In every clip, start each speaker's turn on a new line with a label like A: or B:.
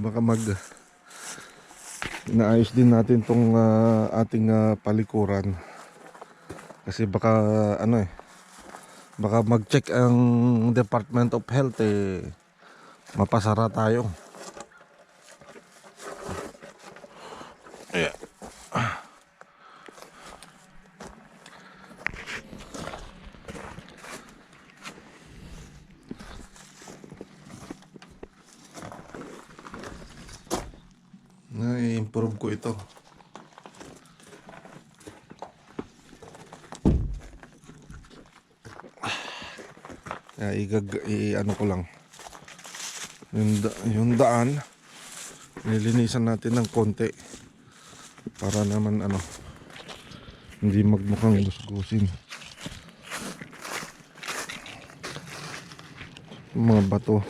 A: Baka inaayos din natin tong ating palikuran. Kasi baka baka mag-check ang Department of Health mapasara tayo. Yeah. Na-improve ko ito. Ano ko lang yung daan nilinisan natin ng konti para naman hindi magmukhang gusgusin mga bato.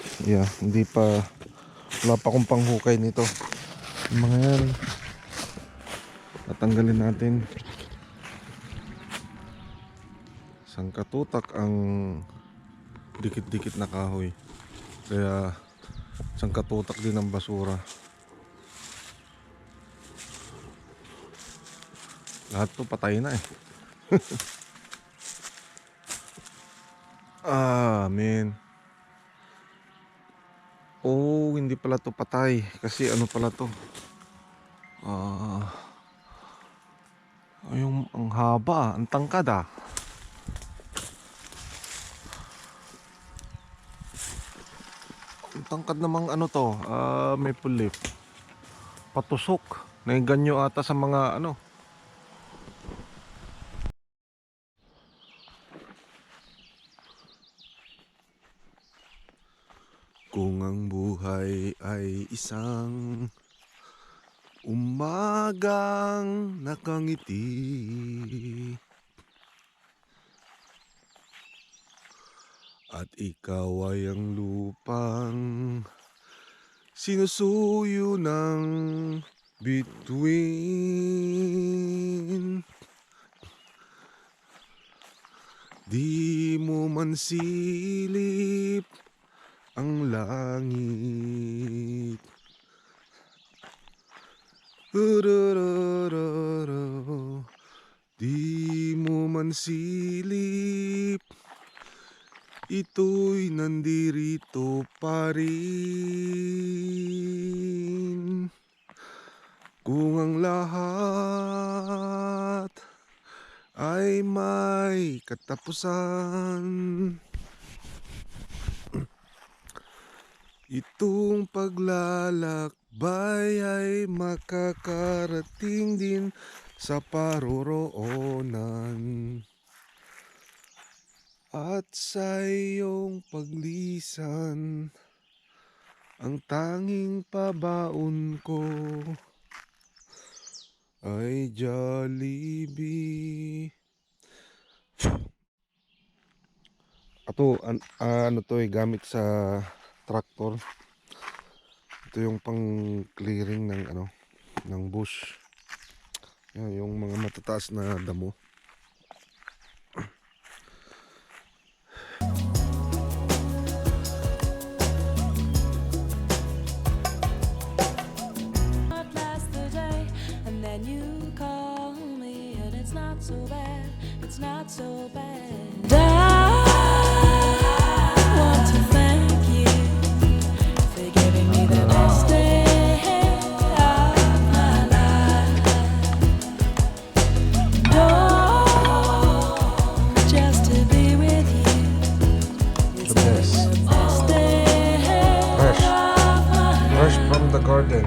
A: Hindi pa, wala pa akong panghukay nito. Yung mga yan tatanggalin natin. Sangkatutak ang dikit-dikit na kahoy, kaya sangkatutak din ang basura. Lahat to patay na man. Oh, hindi pala to patay. Kasi ano pala to? Yung ang haba, ang tangkad Ang tangkad namang to, maple leaf. Patusok. Naiganyo ata sa mga Kung ang buhay ay isang umagang nakangiti, at ikaw ay ang lupang sinusuyo ng bituin, di mo man silip ang langit. Di mo man silip, ito'y nandirito pa rin. Kung ang lahat ay may katapusan, itong paglalakbay ay makakarating din sa paroroonan. At sa iyong paglisan, ang tanging pabaon ko ay Jollibee. Gamit sa tractor. Ito yung pang clearing ng bush. Yung mga matataas na damo.
B: It's not so bad.
A: Fresh from the garden.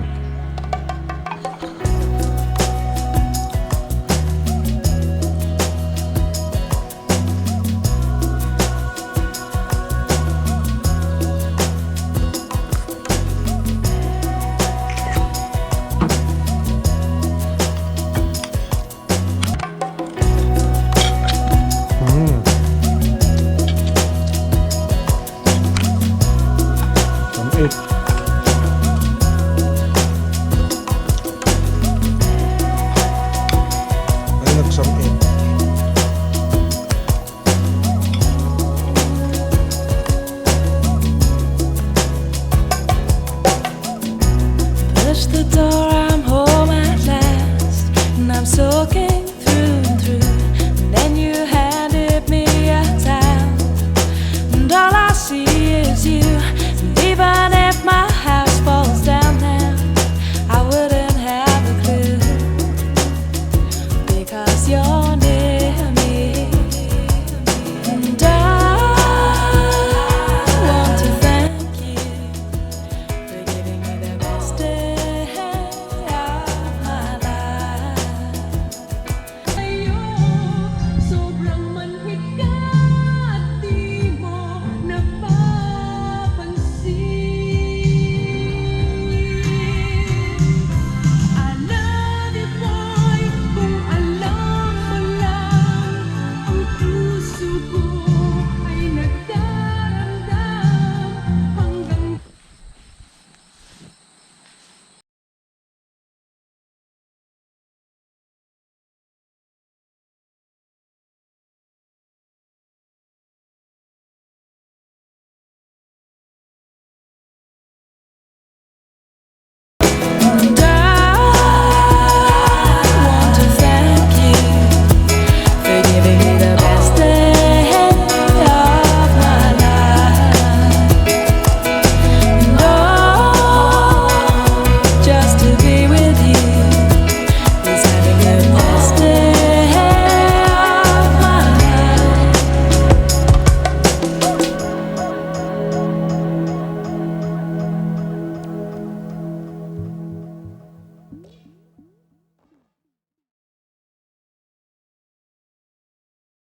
A: It